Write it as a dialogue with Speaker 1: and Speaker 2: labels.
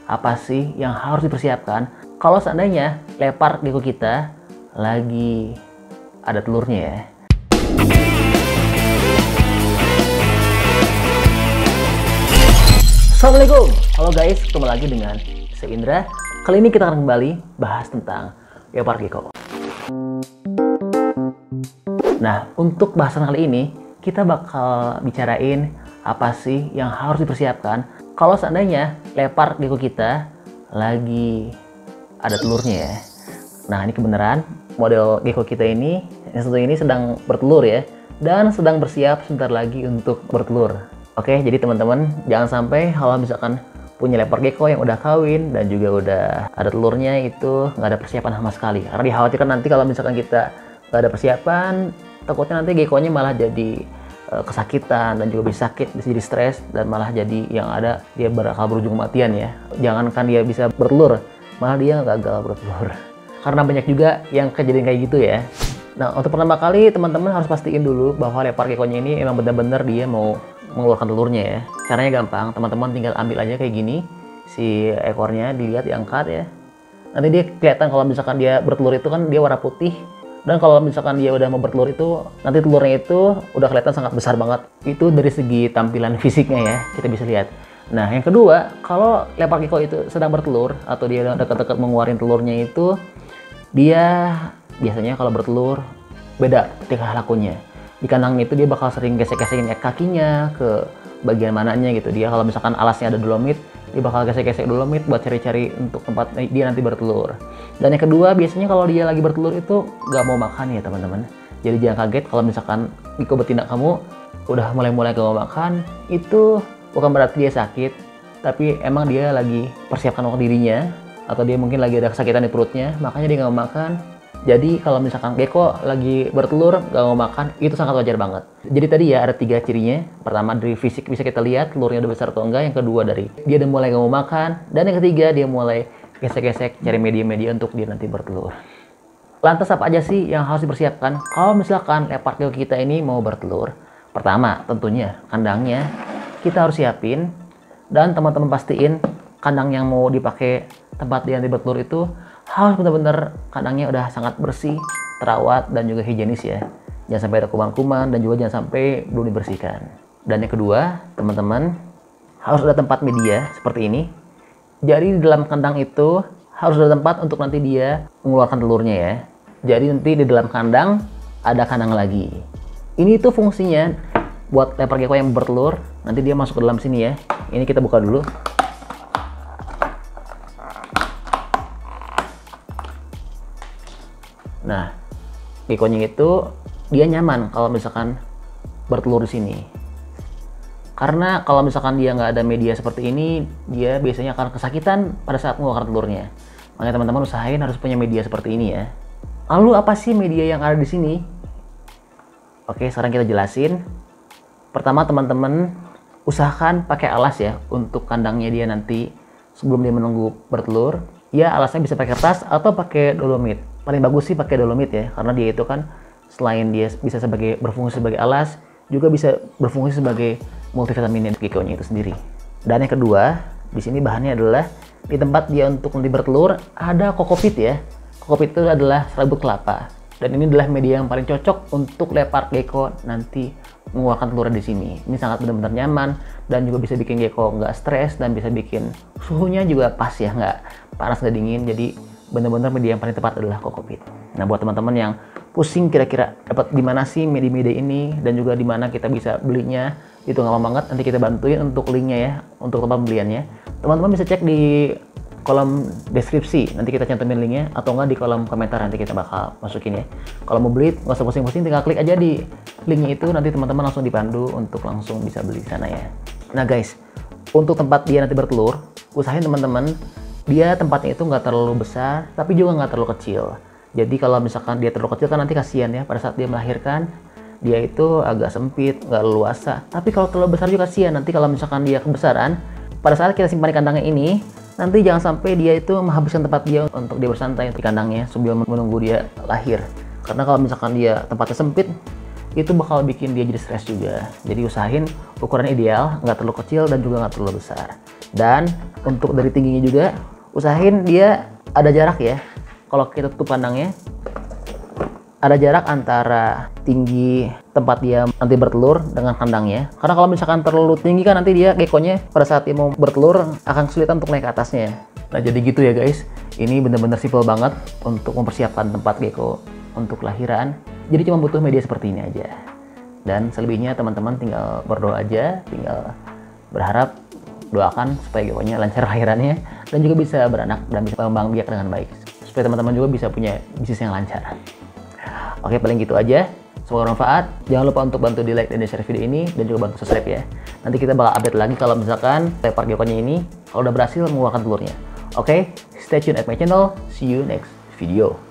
Speaker 1: apa sih yang harus dipersiapkan kalau seandainya leopard gecko kita lagi ada telurnya ya. Assalamualaikum, halo guys, ketemu lagi dengan saya Indra. Kali ini kita akan kembali bahas tentang leopard gecko. Nah, untuk bahasan kali ini kita bakal bicarain apa sih yang harus dipersiapkan kalau seandainya leopard gecko kita lagi ada telurnya ya. Nah, ini kebenaran model gecko kita ini yang satu ini sedang bertelur ya, dan sedang bersiap sebentar lagi untuk bertelur. Oke, jadi teman-teman jangan sampai kalau misalkan punya leopard gecko yang udah kawin dan juga udah ada telurnya itu nggak ada persiapan sama sekali. Karena dikhawatirkan nanti kalau misalkan kita nggak ada persiapan, takutnya nanti geckonya malah jadi kesakitan dan juga bisa sakit, bisa jadi stres, dan malah jadi yang ada dia bakal berujung kematian ya. Jangankan dia bisa bertelur, malah dia gagal bertelur. Karena banyak juga yang kejadian kayak gitu ya. Nah, untuk pertama kali teman-teman harus pastiin dulu bahwa leopard geckonya ini emang benar-benar dia mau mengeluarkan telurnya ya. Caranya gampang, teman-teman tinggal ambil aja kayak gini si ekornya, dilihat, diangkat ya. Nanti dia kelihatan kalau misalkan dia bertelur itu kan dia warna putih. Dan kalau misalkan dia udah mau bertelur itu, nanti telurnya itu udah kelihatan sangat besar banget. Itu dari segi tampilan fisiknya ya, kita bisa lihat. Nah, yang kedua, kalau leopard gecko itu sedang bertelur atau dia udah dekat-dekat mengeluarkan telurnya itu, dia biasanya kalau bertelur beda tingkah lakunya. Di kandang itu dia bakal sering gesek-gesekin kakinya ke bagian mananya gitu. Dia kalau misalkan alasnya ada dolomit, dia bakal gesek-gesek dolomit buat cari-cari untuk tempat dia nanti bertelur. Dan yang kedua, biasanya kalau dia lagi bertelur itu nggak mau makan ya teman-teman. Jadi jangan kaget kalau misalkan gecko betina kamu udah mulai-mulai gak mau makan. Itu bukan berarti dia sakit, tapi emang dia lagi persiapkan untuk dirinya, atau dia mungkin lagi ada kesakitan di perutnya, makanya dia nggak mau makan. Jadi kalau misalkan gecko lagi bertelur gak mau makan, itu sangat wajar banget. Jadi tadi ya ada 3 cirinya. Pertama dari fisik bisa kita lihat telurnya udah besar atau enggak. Yang kedua dari dia udah mulai gak mau makan. Dan yang ketiga dia mulai gesek-gesek cari media-media untuk dia nanti bertelur. Lantas apa aja sih yang harus dipersiapkan kalau misalkan leopard gecko kita ini mau bertelur? Pertama tentunya kandangnya kita harus siapin. Dan teman-teman pastiin kandang yang mau dipakai tempat dia nanti bertelur itu harus benar-benar kandangnya udah sangat bersih, terawat, dan juga higienis ya. Jangan sampai ada kuman-kuman dan juga jangan sampai belum dibersihkan. Dan yang kedua, teman-teman harus ada tempat media seperti ini. Jadi di dalam kandang itu harus ada tempat untuk nanti dia mengeluarkan telurnya ya. Jadi nanti di dalam kandang ada kandang lagi. Ini tuh fungsinya buat leopard gecko yang bertelur. Nanti dia masuk ke dalam sini ya. Ini kita buka dulu. Nah, geckonya itu dia nyaman kalau misalkan bertelur di sini. Karena kalau misalkan dia nggak ada media seperti ini, dia biasanya akan kesakitan pada saat mengeluarkan telurnya. Makanya teman-teman usahain harus punya media seperti ini ya. Lalu apa sih media yang ada di sini? Oke, sekarang kita jelasin. Pertama, teman-teman usahakan pakai alas ya untuk kandangnya dia nanti sebelum dia menunggu bertelur. Ya, alasnya bisa pakai kertas atau pakai dolomit. Paling bagus sih pakai dolomit ya, karena dia itu kan selain dia bisa berfungsi sebagai alas, juga bisa berfungsi sebagai multivitamin gecko-nya itu sendiri. Dan yang kedua, di sini bahannya adalah di tempat dia untuk nanti bertelur ada kokopit ya. Kokopit itu adalah serabut kelapa. Dan ini adalah media yang paling cocok untuk leopard gecko nanti mengeluarkan telurnya di sini. Ini sangat benar-benar nyaman dan juga bisa bikin gecko nggak stres dan bisa bikin suhunya juga pas ya, nggak panas nggak dingin. Jadi benar-benar media yang paling tepat adalah kokopit. Nah, buat teman-teman yang pusing kira-kira dapat di mana sih media-media ini dan juga di mana kita bisa belinya, itu gampang banget. Nanti kita bantuin untuk linknya ya, untuk tempat pembeliannya. Teman-teman bisa cek di kolom deskripsi, nanti kita cantumin linknya, atau enggak di kolom komentar nanti kita bakal masukin ya. Kalau mau beli nggak usah pusing-pusing, tinggal klik aja di linknya itu, nanti teman-teman langsung dipandu untuk langsung bisa beli di sana ya. Nah guys, untuk tempat dia nanti bertelur, usahain teman-teman dia tempatnya itu nggak terlalu besar, tapi juga nggak terlalu kecil. Jadi kalau misalkan dia terlalu kecil kan nanti kasihan ya, pada saat dia melahirkan, dia itu agak sempit, nggak leluasa. Tapi kalau terlalu besar juga kasihan, nanti kalau misalkan dia kebesaran, pada saat kita simpan di kandangnya ini, nanti jangan sampai dia itu menghabiskan tempat dia untuk dia bersantai di kandangnya sebelum menunggu dia lahir. Karena kalau misalkan dia tempatnya sempit, itu bakal bikin dia jadi stres juga. Jadi usahain ukuran ideal, nggak terlalu kecil dan juga nggak terlalu besar. Dan untuk dari tingginya juga, usahain dia ada jarak ya. Kalau kita tutup kandangnya, ada jarak antara tinggi tempat dia nanti bertelur dengan kandangnya. Karena kalau misalkan terlalu tinggi kan nanti dia gekonya pada saat dia mau bertelur akan kesulitan untuk naik ke atasnya. Nah jadi gitu ya guys, ini bener-bener simple banget untuk mempersiapkan tempat gecko untuk lahiran. Jadi cuma butuh media seperti ini aja. Dan selebihnya teman-teman tinggal berdoa aja, tinggal berharap, doakan supaya geckonya lancar lahirannya dan juga bisa beranak dan bisa mengembang biak dengan baik. Supaya teman-teman juga bisa punya bisnis yang lancar. Oke, paling gitu aja. Semoga bermanfaat. Jangan lupa untuk bantu di like dan di share video ini dan juga bantu subscribe ya. Nanti kita bakal update lagi kalau misalkan lepar geckonya ini kalau udah berhasil mengeluarkan telurnya. Oke, stay tune at my channel. See you next video.